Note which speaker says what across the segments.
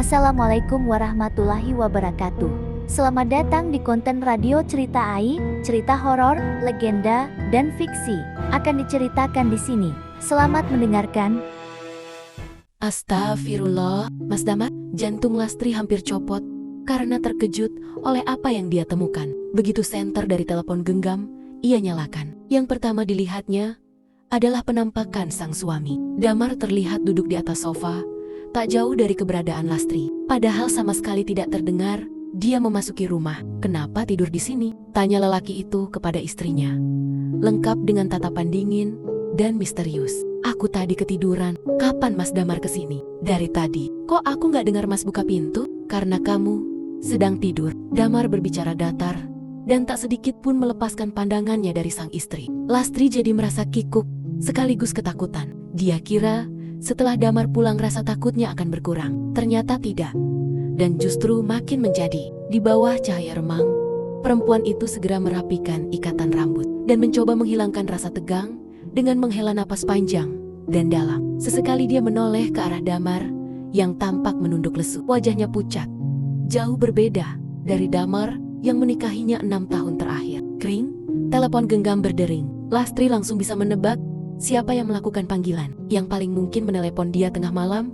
Speaker 1: Assalamualaikum warahmatullahi wabarakatuh. Selamat datang di konten radio Cerita Ai, cerita horor, legenda, dan fiksi akan diceritakan di sini. Selamat mendengarkan.
Speaker 2: Astagfirullah, Mas Damar, jantung Lastri hampir copot karena terkejut oleh apa yang dia temukan. Begitu senter dari telepon genggam, ia nyalakan. Yang pertama dilihatnya adalah penampakan sang suami. Damar terlihat duduk di atas sofa, tak jauh dari keberadaan Lastri. Padahal sama sekali tidak terdengar dia memasuki rumah. "Kenapa tidur di sini?" tanya lelaki itu kepada istrinya, lengkap dengan tatapan dingin dan misterius. "Aku tadi ketiduran." "Kapan Mas Damar kesini?" "Dari tadi." "Kok aku nggak dengar Mas buka pintu?" "Karena kamu sedang tidur." Damar berbicara datar dan tak sedikit pun melepaskan pandangannya dari sang istri. Lastri jadi merasa kikuk sekaligus ketakutan. Dia kira setelah Damar pulang rasa takutnya akan berkurang. Ternyata tidak. Dan justru makin menjadi. Di bawah cahaya remang, perempuan itu segera merapikan ikatan rambut dan mencoba menghilangkan rasa tegang dengan menghela napas panjang dan dalam. Sesekali dia menoleh ke arah Damar yang tampak menunduk lesu. Wajahnya pucat, jauh berbeda dari Damar yang menikahinya 6 tahun terakhir. Kring, telepon genggam berdering. Lastri langsung bisa menebak siapa yang melakukan panggilan. Yang paling mungkin menelepon dia tengah malam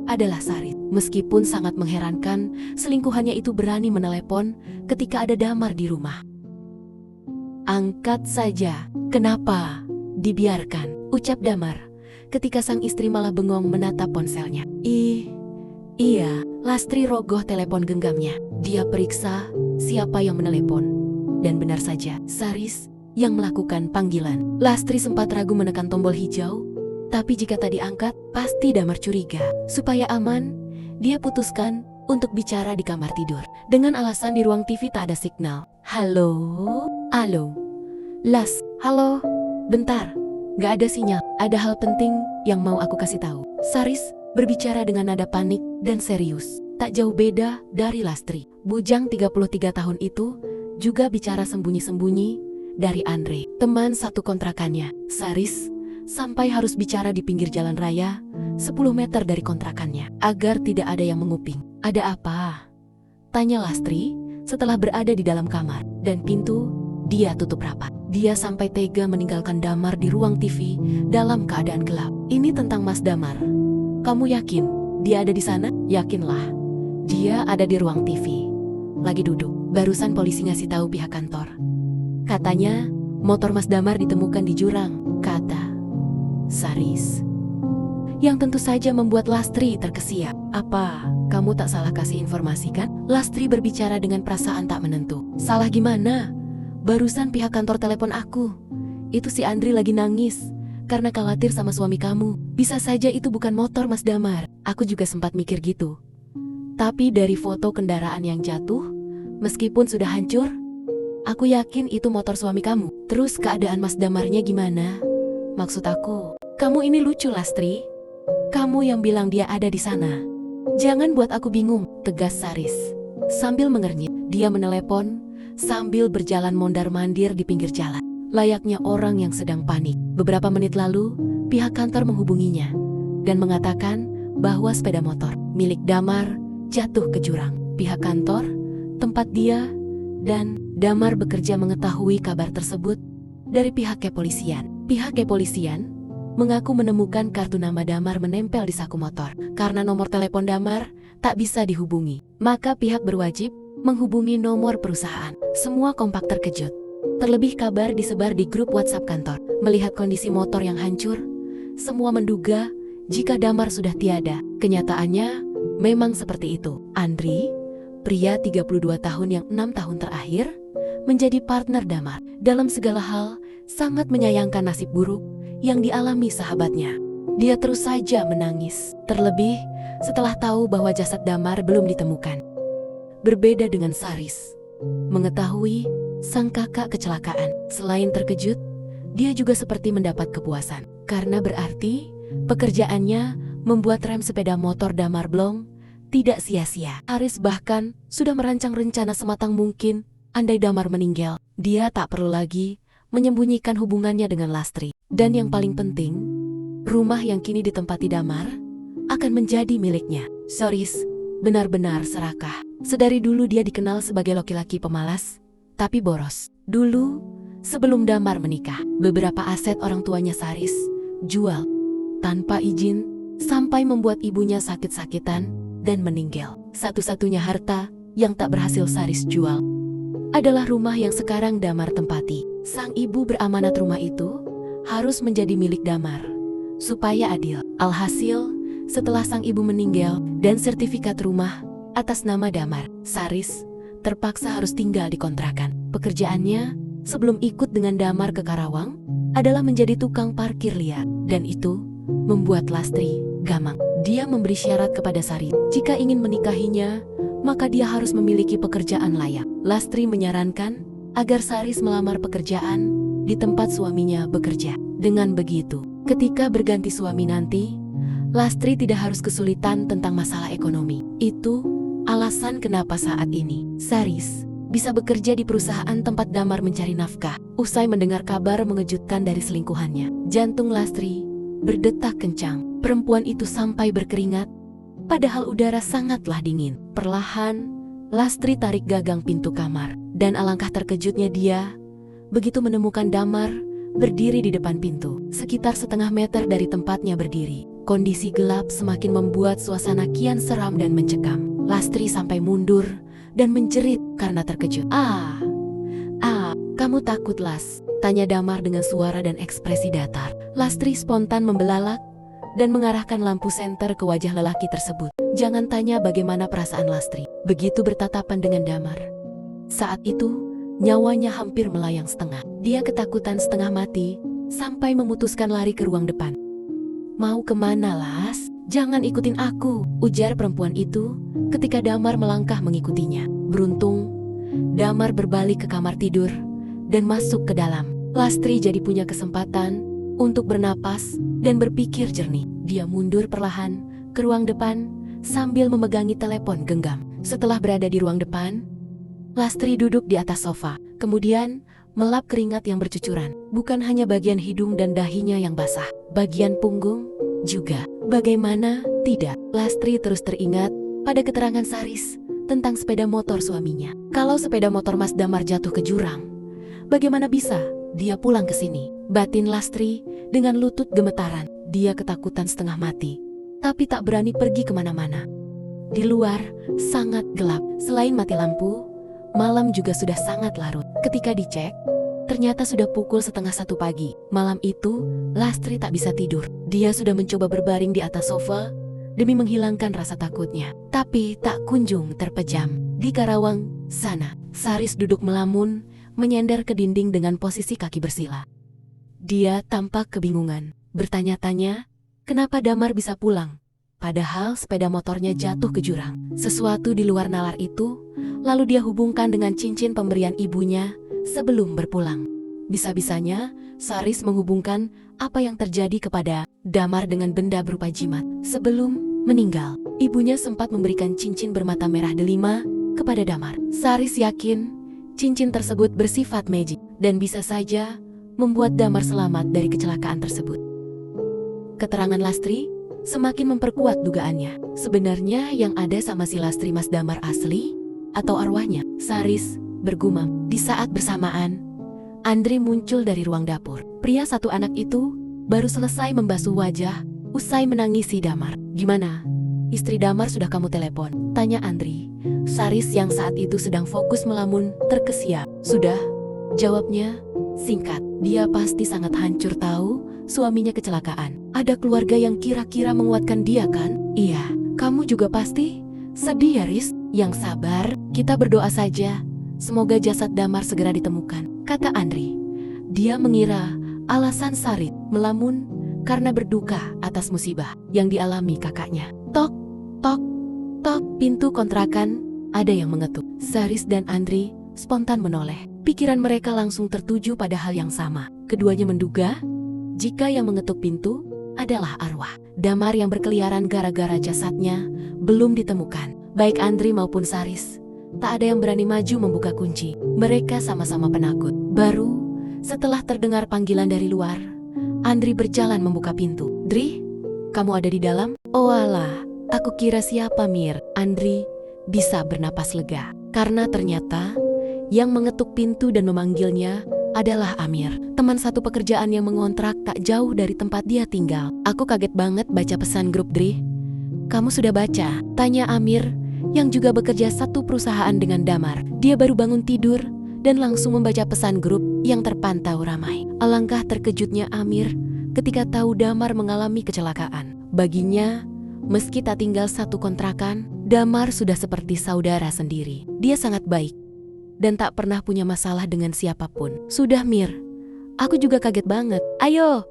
Speaker 2: adalah Saris. Meskipun sangat mengherankan, selingkuhannya itu berani menelepon ketika ada Damar di rumah. "Angkat saja." "Kenapa dibiarkan?" ucap Damar ketika sang istri malah bengong menatap ponselnya. Iya, Lastri rogoh telepon genggamnya. Dia periksa siapa yang menelepon. Dan benar saja, Saris yang melakukan panggilan. Lastri sempat ragu menekan tombol hijau, tapi jika tak diangkat, pasti Damar curiga. Supaya aman, dia putuskan untuk bicara di kamar tidur. Dengan alasan di ruang TV tak ada signal. "Halo? Halo? Las, halo? Bentar, gak ada sinyal. Ada hal penting yang mau aku kasih tahu." Saris berbicara dengan nada panik dan serius. Tak jauh beda dari Lastri. Bujang 33 tahun itu juga bicara sembunyi-sembunyi dari Andre, teman satu kontrakannya. Saris sampai harus bicara di pinggir jalan raya 10 meter dari kontrakannya agar tidak ada yang menguping. "Ada apa?" tanya Lastri setelah berada di dalam kamar dan pintu dia tutup rapat. Dia sampai tega meninggalkan Damar di ruang TV dalam keadaan gelap. "Ini tentang Mas Damar. Kamu yakin dia ada di sana?" "Yakinlah. Dia ada di ruang TV. Lagi duduk. Barusan polisi ngasih tahu pihak kantor. Katanya motor Mas Damar ditemukan di jurang," kata Saris. Yang tentu saja membuat Lastri terkesiap. "Apa, kamu tak salah kasih informasi kan?" Lastri berbicara dengan perasaan tak menentu. "Salah gimana? Barusan pihak kantor telepon aku. Itu si Andri lagi nangis karena khawatir sama suami kamu. Bisa saja itu bukan motor Mas Damar." Aku juga sempat mikir gitu. Tapi dari foto kendaraan yang jatuh, meskipun sudah hancur, aku yakin itu motor suami kamu. Terus keadaan Mas Damarnya gimana? Maksud aku, kamu ini lucu Lastri. Kamu yang bilang dia ada di sana. Jangan buat aku bingung, tegas Saris. Sambil mengernyit, dia menelepon sambil berjalan mondar-mandir di pinggir jalan. Layaknya orang yang sedang panik. Beberapa menit lalu, pihak kantor menghubunginya dan mengatakan bahwa sepeda motor milik Damar jatuh ke jurang. Pihak kantor, tempat dia dan Damar bekerja mengetahui kabar tersebut dari pihak kepolisian. Pihak kepolisian mengaku menemukan kartu nama Damar menempel di saku motor. Karena nomor telepon Damar tak bisa dihubungi, maka pihak berwajib menghubungi nomor perusahaan. Semua kompak terkejut. Terlebih kabar disebar di grup WhatsApp kantor. Melihat kondisi motor yang hancur, semua menduga jika Damar sudah tiada. Kenyataannya memang seperti itu. Andri, pria 32 tahun yang 6 tahun terakhir menjadi partner Damar dalam segala hal, sangat menyayangkan nasib buruk yang dialami sahabatnya. Dia terus saja menangis, terlebih setelah tahu bahwa jasad Damar belum ditemukan. Berbeda dengan Saris, mengetahui sang kakak kecelakaan. Selain terkejut, dia juga seperti mendapat kepuasan karena berarti pekerjaannya membuat rem sepeda motor Damar blong tidak sia-sia. Aris bahkan sudah merancang rencana sematang mungkin andai Damar meninggal. Dia tak perlu lagi menyembunyikan hubungannya dengan Lastri. Dan yang paling penting, rumah yang kini ditempati Damar akan menjadi miliknya. Saris benar-benar serakah. Sedari dulu dia dikenal sebagai laki-laki pemalas, tapi boros. Dulu, sebelum Damar menikah, beberapa aset orang tuanya Saris jual tanpa izin sampai membuat ibunya sakit-sakitan dan meninggal. Satu-satunya harta yang tak berhasil Saris jual adalah rumah yang sekarang Damar tempati. Sang ibu beramanat rumah itu harus menjadi milik Damar supaya adil. Alhasil, setelah sang ibu meninggal dan sertifikat rumah atas nama Damar, Saris terpaksa harus tinggal di kontrakan. Pekerjaannya sebelum ikut dengan Damar ke Karawang adalah menjadi tukang parkir liar, dan itu membuat Lastri gamang. Dia memberi syarat kepada Saris, jika ingin menikahinya, maka dia harus memiliki pekerjaan layak. Lastri menyarankan agar Saris melamar pekerjaan di tempat suaminya bekerja. Dengan begitu, ketika berganti suami nanti, Lastri tidak harus kesulitan tentang masalah ekonomi. Itu alasan kenapa saat ini Saris bisa bekerja di perusahaan tempat Damar mencari nafkah. Usai mendengar kabar mengejutkan dari selingkuhannya, jantung Lastri berdetak kencang. Perempuan itu sampai berkeringat, padahal udara sangatlah dingin. Perlahan, Lastri tarik gagang pintu kamar, dan alangkah terkejutnya dia begitu menemukan Damar berdiri di depan pintu, sekitar setengah meter dari tempatnya berdiri. Kondisi gelap semakin membuat suasana kian seram dan mencekam. Lastri sampai mundur dan menjerit karena terkejut. Kamu takut, Las? Tanya Damar dengan suara dan ekspresi datar. Lastri spontan membelalak dan mengarahkan lampu senter ke wajah lelaki tersebut. Jangan tanya bagaimana perasaan Lastri begitu bertatapan dengan Damar. Saat itu, nyawanya hampir melayang setengah. Dia ketakutan setengah mati sampai memutuskan lari ke ruang depan. Mau kemana, Las? Jangan ikutin aku, ujar perempuan itu ketika Damar melangkah mengikutinya. Beruntung, Damar berbalik ke kamar tidur dan masuk ke dalam. Lastri jadi punya kesempatan untuk bernapas dan berpikir jernih. Dia mundur perlahan ke ruang depan sambil memegangi telepon genggam. Setelah berada di ruang depan, Lastri duduk di atas sofa, kemudian melap keringat yang bercucuran. Bukan hanya bagian hidung dan dahinya yang basah, bagian punggung juga. Bagaimana tidak, Lastri terus teringat pada keterangan Saris tentang sepeda motor suaminya. Kalau sepeda motor Mas Damar jatuh ke jurang, bagaimana bisa dia pulang ke sini? Batin Lastri dengan lutut gemetaran. Dia ketakutan setengah mati, tapi tak berani pergi kemana-mana. Di luar sangat gelap. Selain mati lampu, malam juga sudah sangat larut. Ketika dicek, ternyata sudah pukul 1:30 pagi. Malam itu, Lastri tak bisa tidur. Dia sudah mencoba berbaring di atas sofa demi menghilangkan rasa takutnya, tapi tak kunjung terpejam. Di Karawang sana, Saris duduk melamun, menyender ke dinding dengan posisi kaki bersila. Dia tampak kebingungan, bertanya-tanya kenapa Damar bisa pulang, padahal sepeda motornya jatuh ke jurang. Sesuatu di luar nalar itu lalu dia hubungkan dengan cincin pemberian ibunya sebelum berpulang. Bisa-bisanya Saris menghubungkan apa yang terjadi kepada Damar dengan benda berupa jimat. Sebelum meninggal, ibunya sempat memberikan cincin bermata merah delima kepada Damar. Saris yakin cincin tersebut bersifat magic dan bisa saja membuat Damar selamat dari kecelakaan tersebut. Keterangan Lastri semakin memperkuat dugaannya. Sebenarnya yang ada sama si Lastri Mas Damar asli atau arwahnya? Saris bergumam. Di saat bersamaan, Andri muncul dari ruang dapur. Pria satu anak itu baru selesai membasuh wajah usai menangisi Damar. Gimana? Istri Damar sudah kamu telepon? Tanya Andri. Saris yang saat itu sedang fokus melamun terkesiap. Sudah, jawabnya singkat. Dia pasti sangat hancur tahu suaminya kecelakaan. Ada keluarga yang kira-kira menguatkan dia kan? Iya, kamu juga pasti sedih ya, Riz? Yang sabar, kita berdoa saja. Semoga jasad Damar segera ditemukan, kata Andri. Dia mengira alasan Saris melamun karena berduka atas musibah yang dialami kakaknya. Tok, tok, tok, pintu kontrakan ada yang mengetuk. Saris dan Andri spontan menoleh. Pikiran mereka langsung tertuju pada hal yang sama. Keduanya menduga jika yang mengetuk pintu adalah arwah Damar yang berkeliaran gara-gara jasadnya belum ditemukan. Baik Andri maupun Saris, tak ada yang berani maju membuka kunci. Mereka sama-sama penakut. Baru setelah terdengar panggilan dari luar, Andri berjalan membuka pintu. Dri, kamu ada di dalam? Oh alah, Aku kira siapa Mir? Andri bisa bernapas lega. Karena ternyata yang mengetuk pintu dan memanggilnya adalah Amir, teman satu pekerjaan yang mengontrak tak jauh dari tempat dia tinggal. Aku kaget banget baca pesan grup Dri. Kamu sudah baca? Tanya Amir yang juga bekerja satu perusahaan dengan Damar. Dia baru bangun tidur dan langsung membaca pesan grup yang terpantau ramai. Alangkah terkejutnya Amir ketika tahu Damar mengalami kecelakaan. Baginya, meski tak tinggal satu kontrakan, Damar sudah seperti saudara sendiri. Dia sangat baik dan tak pernah punya masalah dengan siapapun. Sudah Mir, aku juga kaget banget. Ayo,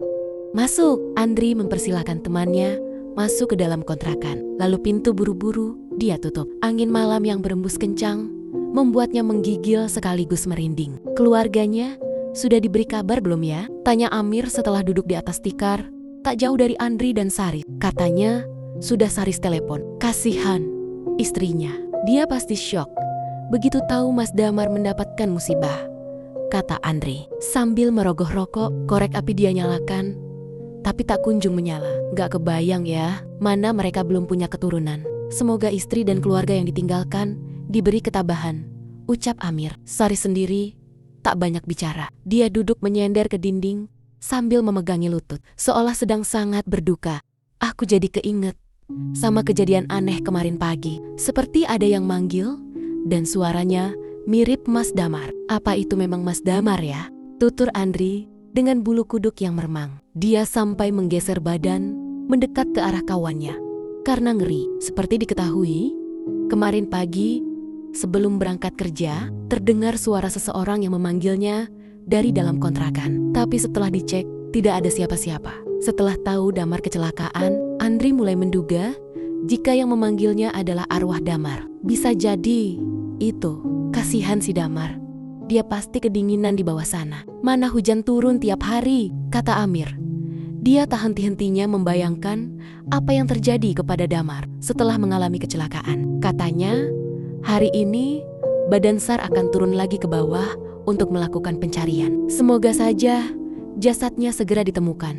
Speaker 2: masuk. Andri mempersilahkan temannya masuk ke dalam kontrakan. Lalu pintu buru-buru dia tutup. Angin malam yang berembus kencang membuatnya menggigil sekaligus merinding. Keluarganya sudah diberi kabar belum ya? Tanya Amir setelah duduk di atas tikar, tak jauh dari Andri dan Saris. Katanya sudah Saris telepon. Kasihan istrinya. Dia pasti syok begitu tahu Mas Damar mendapatkan musibah, kata Andri. Sambil merogoh rokok, korek api dia nyalakan, tapi tak kunjung menyala. Gak kebayang ya, mana mereka belum punya keturunan. Semoga istri dan keluarga yang ditinggalkan diberi ketabahan, ucap Amir. Saris sendiri tak banyak bicara. Dia duduk menyender ke dinding sambil memegangi lutut, seolah sedang sangat berduka. Aku jadi keinget sama kejadian aneh kemarin pagi. Seperti ada yang manggil dan suaranya mirip Mas Damar. Apa itu memang Mas Damar ya? Tutur Andri dengan bulu kuduk yang meremang. Dia sampai menggeser badan mendekat ke arah kawannya karena ngeri. Seperti diketahui, kemarin pagi sebelum berangkat kerja, terdengar suara seseorang yang memanggilnya dari dalam kontrakan. Tapi setelah dicek, tidak ada siapa-siapa. Setelah tahu Damar kecelakaan, Andri mulai menduga jika yang memanggilnya adalah arwah Damar. Bisa jadi itu. Kasihan si Damar. Dia pasti kedinginan di bawah sana. Mana hujan turun tiap hari, kata Amir. Dia tak henti-hentinya membayangkan apa yang terjadi kepada Damar setelah mengalami kecelakaan. Katanya, hari ini Badan SAR akan turun lagi ke bawah untuk melakukan pencarian. Semoga saja jasadnya segera ditemukan,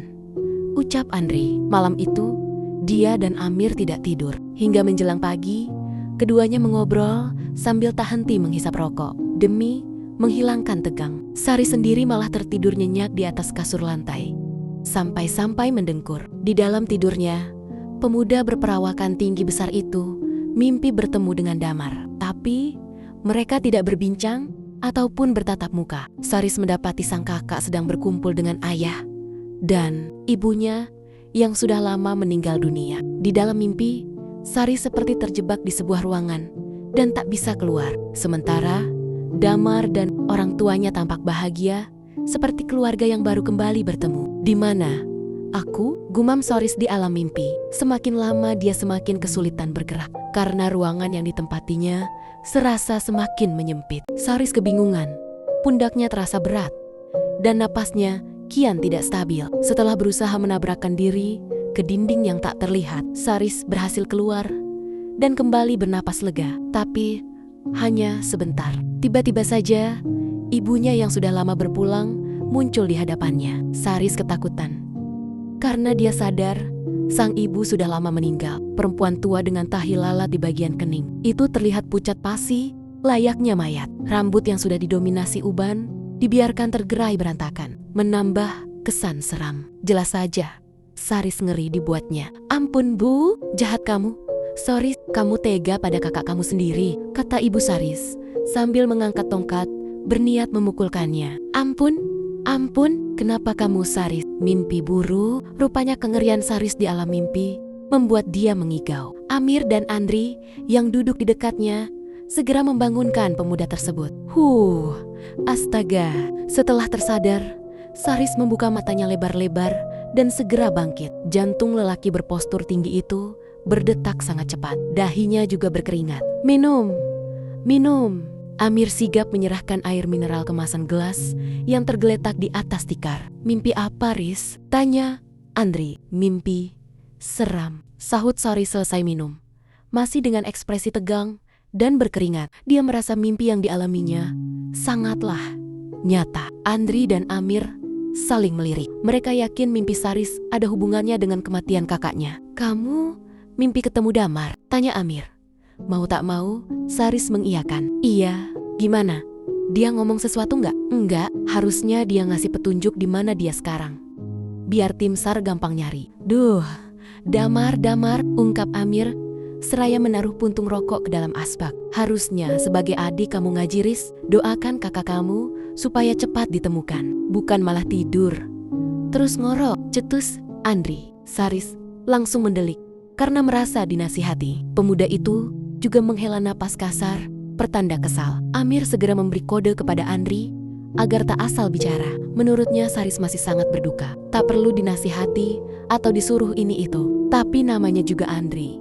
Speaker 2: ucap Andri. Malam itu, dia dan Amir tidak tidur. Hingga menjelang pagi, keduanya mengobrol sambil tak henti menghisap rokok demi menghilangkan tegang. Saris sendiri malah tertidur nyenyak di atas kasur lantai. Sampai-sampai mendengkur. Di dalam tidurnya, pemuda berperawakan tinggi besar itu mimpi bertemu dengan Damar. Tapi mereka tidak berbincang ataupun bertatap muka. Saris mendapati sang kakak sedang berkumpul dengan ayah dan ibunya yang sudah lama meninggal dunia. Di dalam mimpi, Saris seperti terjebak di sebuah ruangan dan tak bisa keluar. Sementara Damar dan orang tuanya tampak bahagia seperti keluarga yang baru kembali bertemu. Di mana? Aku, gumam Saris di alam mimpi. Semakin lama dia semakin kesulitan bergerak karena ruangan yang ditempatinya serasa semakin menyempit. Saris kebingungan, pundaknya terasa berat dan napasnya kian tidak stabil. Setelah berusaha menabrakkan diri ke dinding yang tak terlihat, Saris berhasil keluar dan kembali bernapas lega. Tapi hanya sebentar. Tiba-tiba saja, ibunya yang sudah lama berpulang muncul di hadapannya. Saris ketakutan karena dia sadar sang ibu sudah lama meninggal. Perempuan tua dengan tahi lalat di bagian kening. Itu terlihat pucat pasi, layaknya mayat. Rambut yang sudah didominasi uban dibiarkan tergerai berantakan, menambah kesan seram. Jelas saja, Saris ngeri dibuatnya. Ampun Bu, jahat kamu. Sorry, kamu tega pada kakak kamu sendiri, kata ibu Saris sambil mengangkat tongkat berniat memukulkannya. Ampun, kenapa kamu Saris? Mimpi buruk. Rupanya kengerian Saris di alam mimpi membuat dia mengigau. Amir dan Andri yang duduk di dekatnya segera membangunkan pemuda tersebut. Astaga. Setelah tersadar, Saris membuka matanya lebar-lebar dan segera bangkit. Jantung lelaki berpostur tinggi itu berdetak sangat cepat. Dahinya juga berkeringat. Minum. Amir sigap menyerahkan air mineral kemasan gelas yang tergeletak di atas tikar. Mimpi apa, Riz? Tanya Andri. Mimpi seram, sahut Saris selesai minum. Masih dengan ekspresi tegang dan berkeringat. Dia merasa mimpi yang dialaminya sangatlah nyata. Andri dan Amir saling melirik. Mereka yakin mimpi Saris ada hubungannya dengan kematian kakaknya. Kamu Mimpi ketemu Damar, tanya Amir. Mau tak mau, Saris mengiyakan. Iya, gimana? Dia ngomong sesuatu nggak? Enggak, harusnya dia ngasih petunjuk di mana dia sekarang. Biar tim SAR gampang nyari. Duh, Damar, ungkap Amir, seraya menaruh puntung rokok ke dalam asbak. Harusnya sebagai adik kamu ngaji, Riz. Doakan kakak kamu supaya cepat ditemukan, bukan malah tidur. Terus ngorok, cetus Andri. Saris langsung mendelik karena merasa dinasihati. Pemuda itu juga menghela napas kasar, pertanda kesal. Amir segera memberi kode kepada Andri agar tak asal bicara. Menurutnya Saris masih sangat berduka. Tak perlu dinasihati atau disuruh ini itu. Tapi namanya juga Andri.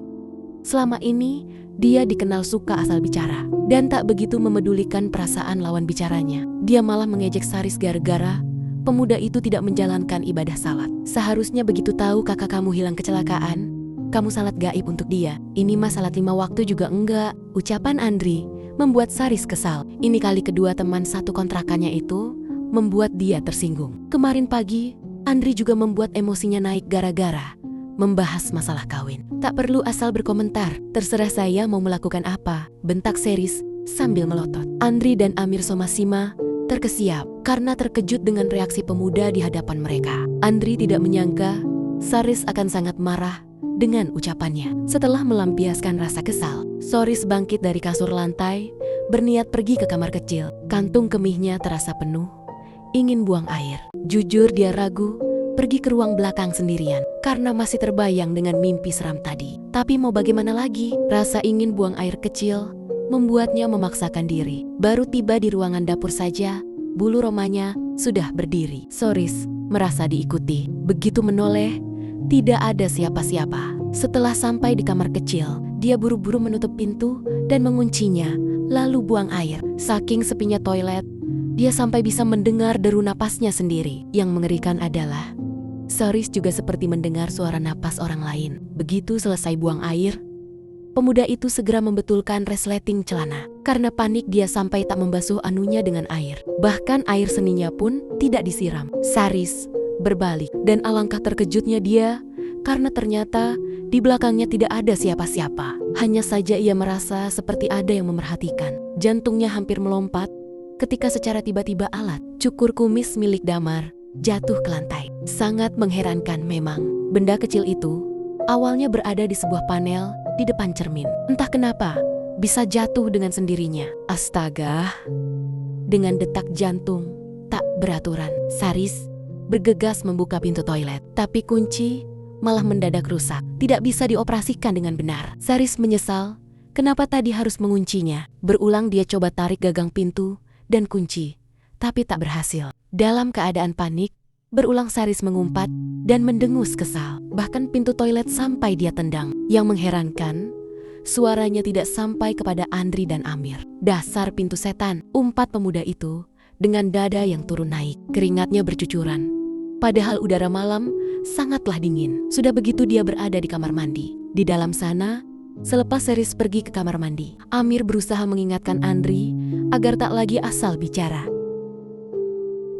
Speaker 2: Selama ini dia dikenal suka asal bicara dan tak begitu memedulikan perasaan lawan bicaranya. Dia malah mengejek Saris gara-gara pemuda itu tidak menjalankan ibadah salat. Seharusnya begitu tahu kakak kamu hilang kecelakaan, kamu salat gaib untuk dia. Ini mah salat 5 waktu juga enggak. Ucapan Andri membuat Saris kesal. Ini kali kedua teman satu kontrakannya itu membuat dia tersinggung. Kemarin pagi, Andri juga membuat emosinya naik gara-gara membahas masalah kawin. Tak perlu asal berkomentar, terserah saya mau melakukan apa, bentak Saris sambil melotot. Andri dan Amir Somasima terkesiap karena terkejut dengan reaksi pemuda di hadapan mereka. Andri tidak menyangka Saris akan sangat marah dengan ucapannya. Setelah melampiaskan rasa kesal, Saris bangkit dari kasur lantai, berniat pergi ke kamar kecil. Kantung kemihnya terasa penuh, ingin buang air. Jujur dia ragu pergi ke ruang belakang sendirian karena masih terbayang dengan mimpi seram tadi. Tapi mau bagaimana lagi? Rasa ingin buang air kecil membuatnya memaksakan diri. Baru tiba di ruangan dapur saja, bulu romanya sudah berdiri. Saris merasa diikuti. Begitu menoleh, tidak ada siapa-siapa. Setelah sampai di kamar kecil, dia buru-buru menutup pintu dan menguncinya, lalu buang air. Saking sepinya toilet, dia sampai bisa mendengar deru napasnya sendiri. Yang mengerikan adalah Saris juga seperti mendengar suara napas orang lain. Begitu selesai buang air, pemuda itu segera membetulkan resleting celana. Karena panik dia sampai tak membasuh anunya dengan air. Bahkan air seninya pun tidak disiram. Saris berbalik dan alangkah terkejutnya dia karena ternyata di belakangnya tidak ada siapa-siapa. Hanya saja ia merasa seperti ada yang memerhatikan. Jantungnya hampir melompat ketika secara tiba-tiba alat cukur kumis milik Damar jatuh ke lantai. Sangat mengherankan memang. Benda kecil itu awalnya berada di sebuah panel di depan cermin. Entah kenapa bisa jatuh dengan sendirinya. Astaga. Dengan detak jantung tak beraturan, Saris bergegas membuka pintu toilet. Tapi kunci malah mendadak rusak. Tidak bisa dioperasikan dengan benar. Saris menyesal kenapa tadi harus menguncinya. Berulang dia coba tarik gagang pintu dan kunci, tapi tak berhasil. Dalam keadaan panik, berulang Saris mengumpat dan mendengus kesal. Bahkan pintu toilet sampai dia tendang. Yang mengherankan, suaranya tidak sampai kepada Andri dan Amir. Dasar pintu setan, umpat pemuda itu dengan dada yang turun naik. Keringatnya bercucuran. Padahal udara malam sangatlah dingin. Sudah begitu dia berada di kamar mandi. Di dalam sana, selepas Saris pergi ke kamar mandi, Amir berusaha mengingatkan Andri agar tak lagi asal bicara.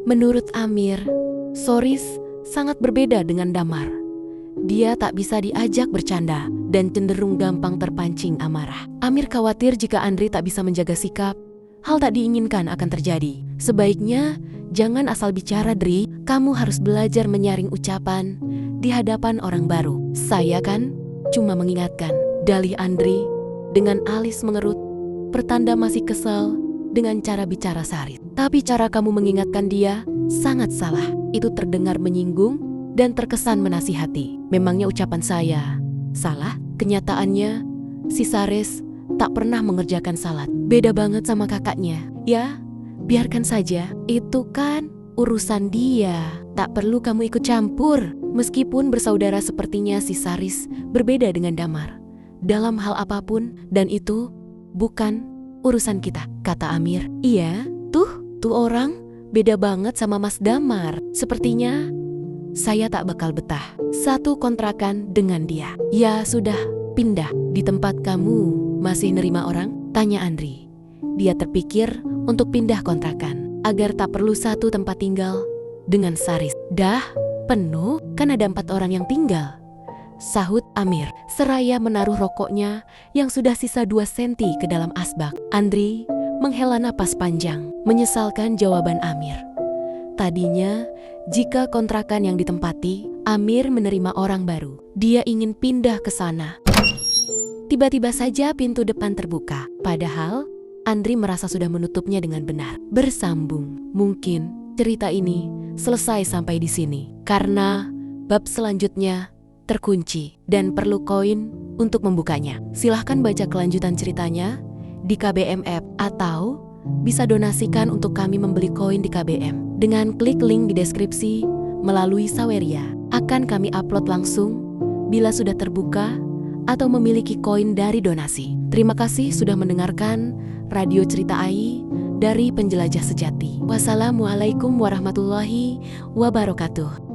Speaker 2: Menurut Amir, Saris sangat berbeda dengan Damar. Dia tak bisa diajak bercanda dan cenderung gampang terpancing amarah. Amir khawatir jika Andri tak bisa menjaga sikap, hal tak diinginkan akan terjadi. Sebaiknya jangan asal bicara, Dri. Kamu harus belajar menyaring ucapan di hadapan orang baru. Saya kan cuma mengingatkan, dalih Andri dengan alis mengerut, pertanda masih kesal dengan cara bicara Saris. Tapi cara kamu mengingatkan dia sangat salah. Itu terdengar menyinggung dan terkesan menasihati. Memangnya ucapan saya salah? Kenyataannya, si Saris tak pernah mengerjakan salat. Beda banget sama kakaknya. Ya, biarkan saja. Itu kan urusan dia. Tak perlu kamu ikut campur. Meskipun bersaudara sepertinya si Saris berbeda dengan Damar dalam hal apapun, dan itu bukan urusan kita, kata Amir. Iya, tuh orang beda banget sama Mas Damar. Sepertinya saya tak bakal betah satu kontrakan dengan dia. Ya sudah, pindah. Di tempat kamu masih nerima orang? Tanya Andri. Dia terpikir untuk pindah kontrakan agar tak perlu satu tempat tinggal dengan Saris. Dah penuh, kan ada 4 orang yang tinggal, sahut Amir, seraya menaruh rokoknya yang sudah sisa 2 senti ke dalam asbak. Andri menghela napas panjang, menyesalkan jawaban Amir. Tadinya, jika kontrakan yang ditempati, Amir menerima orang baru. Dia ingin pindah ke sana. Tiba-tiba saja pintu depan terbuka. Padahal, Andri merasa sudah menutupnya dengan benar. Bersambung. Mungkin cerita ini selesai sampai di sini. Karena bab selanjutnya terkunci dan perlu koin untuk membukanya. Silahkan baca kelanjutan ceritanya di KBM App atau bisa donasikan untuk kami membeli koin di KBM. Dengan klik link di deskripsi melalui Saweria. Akan kami upload langsung bila sudah terbuka atau memiliki koin dari donasi. Terima kasih sudah mendengarkan Radio Cerita AI dari Penjelajah Sejati. Wassalamualaikum warahmatullahi wabarakatuh.